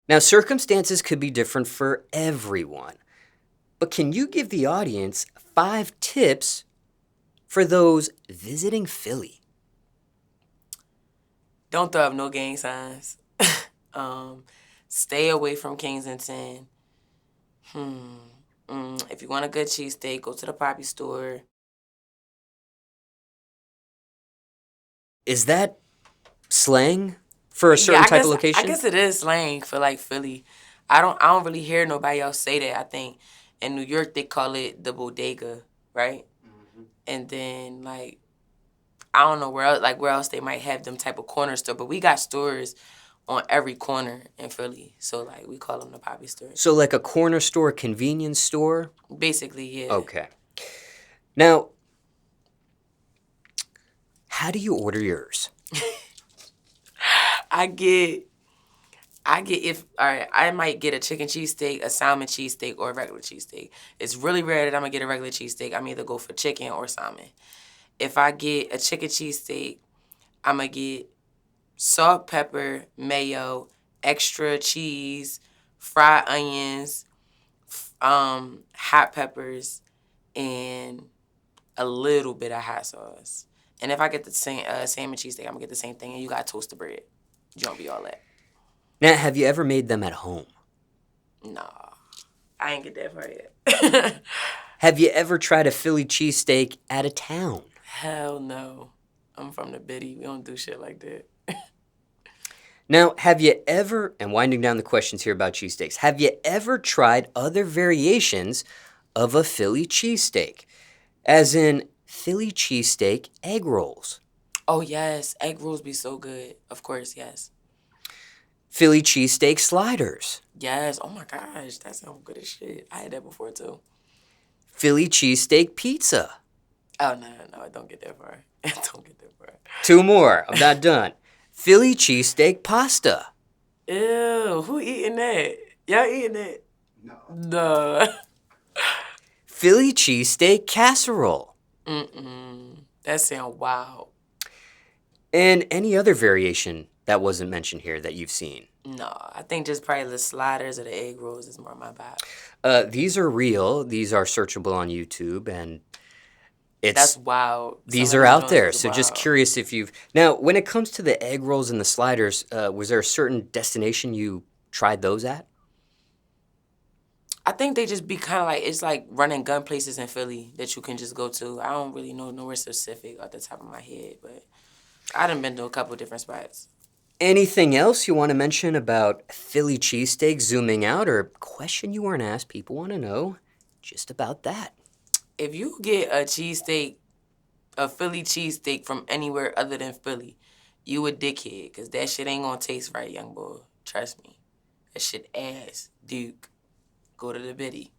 Now, circumstances could be different for everyone, but can you give the audience 5 tips for those visiting Philly? Don't throw up no gang signs. Stay away from Kensington. If you want a good cheesesteak, go to the Poppy store. Is that slang for a certain type of location? I guess it is slang for like Philly. I don't really hear nobody else say that. I think in New York they call it the bodega, right? Mm-hmm. And then like I don't know where else they might have them type of corner store, but we got stores on every corner in Philly. So like we call them the Poppy store. So like a corner store, convenience store? Basically, yeah. Okay. Now, how do you order yours? I might get a chicken cheesesteak, a salmon cheesesteak, or a regular cheesesteak. It's really rare that I'm gonna get a regular cheesesteak. I'm either go for chicken or salmon. If I get a chicken cheesesteak, I'm gonna get salt, pepper, mayo, extra cheese, fried onions, hot peppers, and a little bit of hot sauce. And if I get the salmon cheesesteak, I'm gonna get the same thing, and you got toasted bread. You don't be all that. Now, have you ever made them at home? Nah, I ain't get that far yet. Have you ever tried a Philly cheesesteak out of town? Hell no. I'm from the Biddy. We don't do shit like that. Now, have you ever, and winding down the questions here about cheesesteaks, have you ever tried other variations of a Philly cheesesteak? As in Philly cheesesteak egg rolls. Oh, yes. Egg rolls be so good. Of course, yes. Philly cheesesteak sliders. Yes. Oh, my gosh. That sounds good as shit. I had that before, too. Philly cheesesteak pizza. Oh, no. Don't get that far. Don't get that far. 2 more. I'm not done. Philly cheesesteak pasta. Ew. Who eating that? Y'all eating that? No. Philly cheesesteak casserole. That sounds wild. And any other variation that wasn't mentioned here that you've seen? No, I think just probably the sliders or the egg rolls is more my vibe. These are real. These are searchable on YouTube, and that's wild. These are out there. So just curious if you've... Now, when it comes to the egg rolls and the sliders, was there a certain destination you tried those at? I think they just be kind of like, it's like running gun places in Philly that you can just go to. I don't really know nowhere specific off the top of my head, but I done been to a couple different spots. Anything else you want to mention about Philly cheesesteak, zooming out, or a question you weren't asked, people want to know just about that? If you get a cheesesteak, a Philly cheesesteak from anywhere other than Philly, you a dickhead, because that shit ain't gonna taste right, young boy. Trust me. That shit ass, Duke. Go to the Biddy.